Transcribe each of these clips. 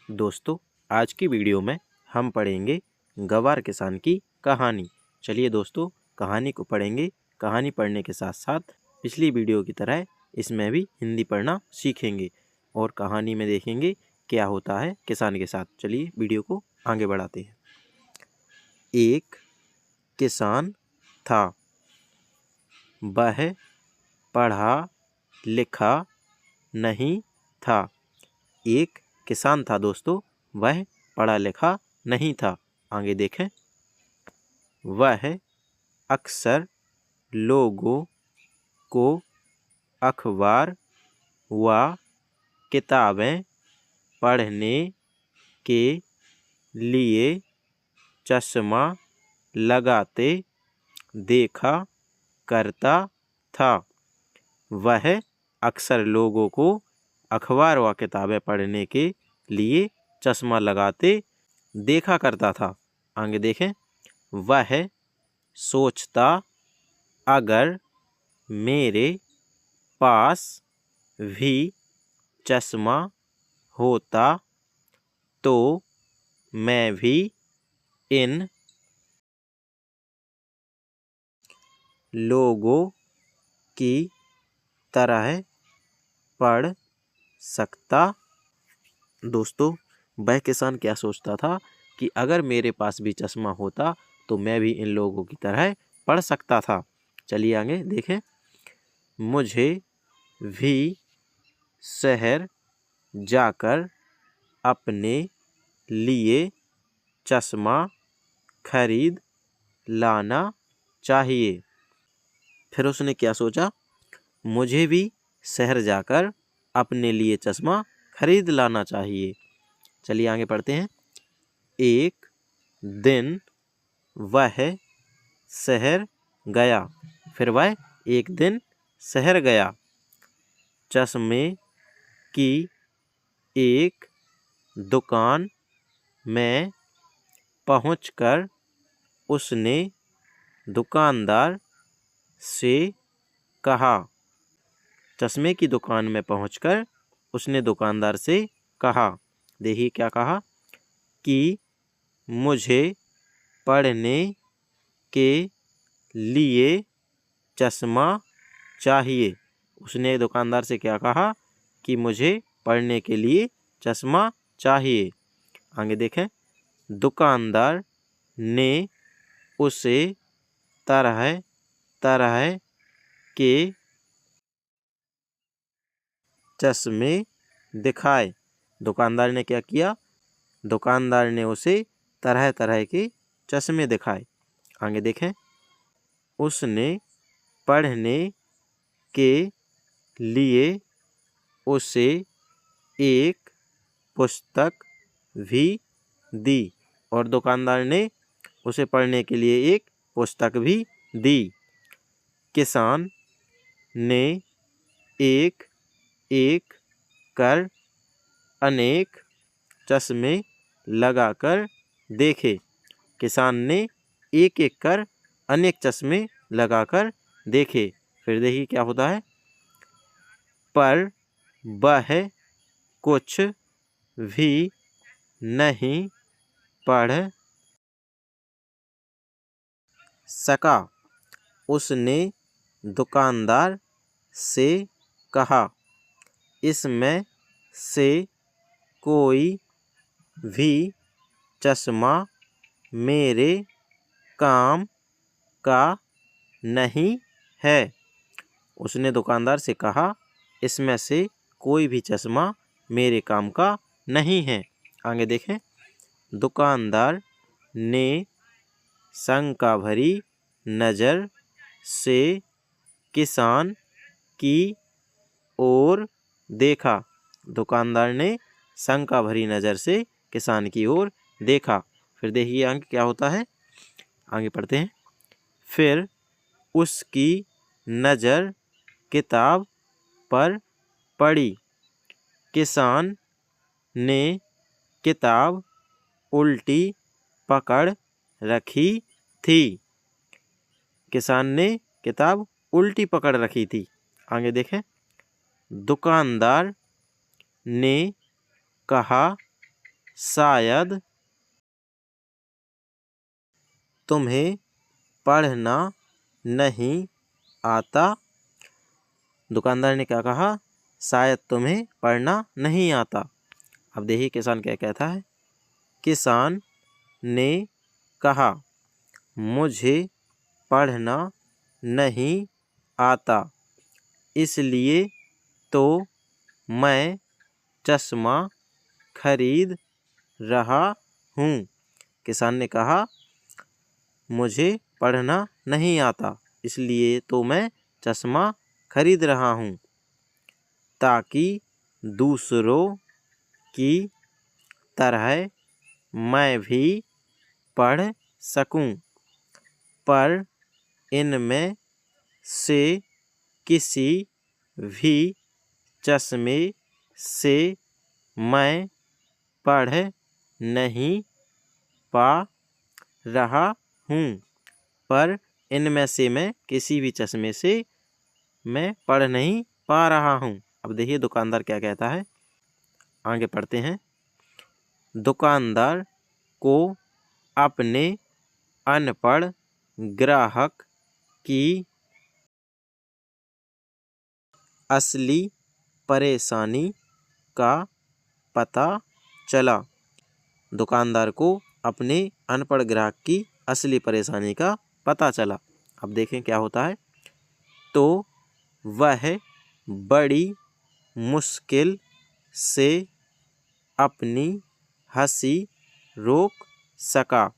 दोस्तों, आज की वीडियो में हम पढ़ेंगे गँवार किसान की कहानी। चलिए दोस्तों, कहानी को पढ़ेंगे। कहानी पढ़ने के साथ साथ पिछली वीडियो की तरह इसमें भी हिंदी पढ़ना सीखेंगे और कहानी में देखेंगे क्या होता है किसान के साथ। चलिए वीडियो को आगे बढ़ाते हैं। एक किसान था, वह पढ़ा लिखा नहीं था। एक किसान था दोस्तों, वह पढ़ा लिखा नहीं था। आगे देखें। वह अक्सर लोगों को अखबार व किताबें पढ़ने के लिए चश्मा लगाते देखा करता था। वह अक्सर लोगों को अखबार व किताबें पढ़ने के लिए चश्मा लगाते देखा करता था। आगे देखें। वह सोचता, अगर मेरे पास भी चश्मा होता तो मैं भी इन लोगों की तरह पढ़ सकता। दोस्तों, वह किसान क्या सोचता था कि अगर मेरे पास भी चश्मा होता तो मैं भी इन लोगों की तरह पढ़ सकता था। चलिए आगे देखें। मुझे भी शहर जाकर अपने लिए चश्मा खरीद लाना चाहिए। फिर उसने क्या सोचा? मुझे भी शहर जाकर अपने लिए चश्मा खरीद लाना चाहिए। चलिए आगे पढ़ते हैं। एक दिन वह शहर गया। फिर वह एक दिन शहर गया। चश्मे की एक दुकान में पहुंचकर उसने दुकानदार से कहा। चश्मे की दुकान में पहुंचकर उसने दुकानदार से कहा, देखिए क्या कहा, कि मुझे पढ़ने के लिए चश्मा चाहिए। उसने दुकानदार से क्या कहा? कि मुझे पढ़ने के लिए चश्मा चाहिए। आगे देखें। दुकानदार ने उसे तरह तरह के चश्मे दिखाए। दुकानदार ने क्या किया? दुकानदार ने उसे तरह तरह के चश्मे दिखाए। आगे देखें। उसने पढ़ने के लिए उसे एक पुस्तक भी दी और दुकानदार ने उसे पढ़ने के लिए एक पुस्तक भी दी। किसान ने एक एक कर अनेक चश्मे लगाकर देखे। किसान ने एक एक कर अनेक चश्मे लगाकर देखे। फिर देखिए क्या होता है। पर वह कुछ भी नहीं पढ़ सका। उसने दुकानदार से कहा, इसमें से कोई भी चश्मा मेरे काम का नहीं है। उसने दुकानदार से कहा, इसमें से कोई भी चश्मा मेरे काम का नहीं है। आगे देखें। दुकानदार ने शंका भरी नज़र से किसान की ओर देखा। दुकानदार ने शंका भरी नज़र से किसान की ओर देखा। फिर देखिए आगे क्या होता है। आगे पढ़ते हैं। फिर उसकी नज़र किताब पर पड़ी। किसान ने किताब उल्टी पकड़ रखी थी। किसान ने किताब उल्टी पकड़ रखी थी। आगे देखें। दुकानदार ने कहा, शायद तुम्हें पढ़ना नहीं आता। दुकानदार ने क्या कहा? शायद तुम्हें पढ़ना नहीं आता। अब देखिए किसान क्या कहता है। किसान ने कहा, मुझे पढ़ना नहीं आता, इसलिए तो मैं चश्मा खरीद रहा हूँ। किसान ने कहा, मुझे पढ़ना नहीं आता, इसलिए तो मैं चश्मा खरीद रहा हूँ, ताकि दूसरों की तरह मैं भी पढ़ सकूं। पर इनमें से किसी भी चश्मे से मैं पढ़ नहीं पा रहा हूँ। पर इनमें से मैं किसी भी चश्मे से मैं पढ़ नहीं पा रहा हूँ। अब देखिए दुकानदार क्या कहता है, आगे पढ़ते हैं। दुकानदार को अपने अनपढ़ ग्राहक की असली परेशानी का पता चला। दुकानदार को अपने अनपढ़ ग्राहक की असली परेशानी का पता चला। अब देखें क्या होता है। तो वह बड़ी मुश्किल से अपनी हंसी रोक सका।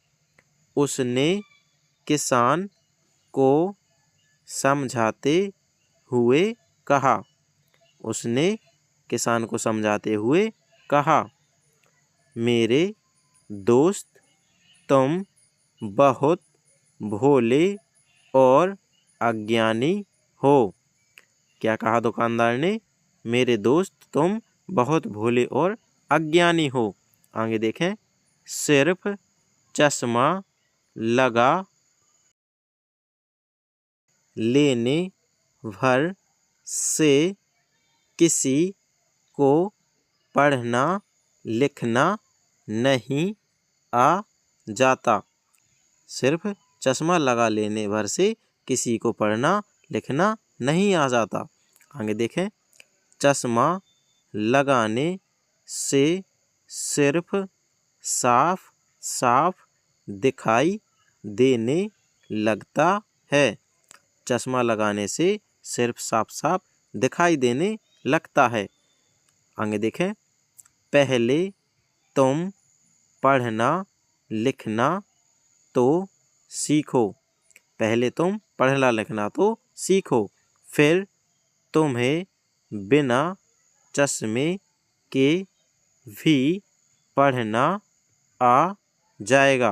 उसने किसान को समझाते हुए कहा। उसने किसान को समझाते हुए कहा, मेरे दोस्त, तुम बहुत भोले और अज्ञानी हो। क्या कहा दुकानदार ने? मेरे दोस्त, तुम बहुत भोले और अज्ञानी हो। आगे देखें। सिर्फ चश्मा लगा लेने भर से किसी को पढ़ना लिखना नहीं आ जाता। सिर्फ चश्मा लगा लेने भर से किसी को पढ़ना लिखना नहीं आ जाता। आगे देखें। चश्मा लगाने से सिर्फ साफ साफ दिखाई देने लगता है। चश्मा लगाने से सिर्फ साफ साफ दिखाई देने लगता है। आगे देखें। पहले तुम पढ़ना लिखना तो सीखो। पहले तुम पढ़ना लिखना तो सीखो, फिर तुम्हें बिना चश्मे के भी पढ़ना आ जाएगा।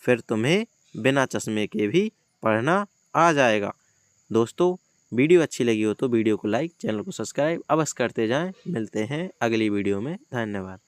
फिर तुम्हें बिना चश्मे के भी पढ़ना आ जाएगा। दोस्तों, वीडियो अच्छी लगी हो तो वीडियो को लाइक, चैनल को सब्सक्राइब अवश्य करते जाएं। मिलते हैं अगली वीडियो में। धन्यवाद।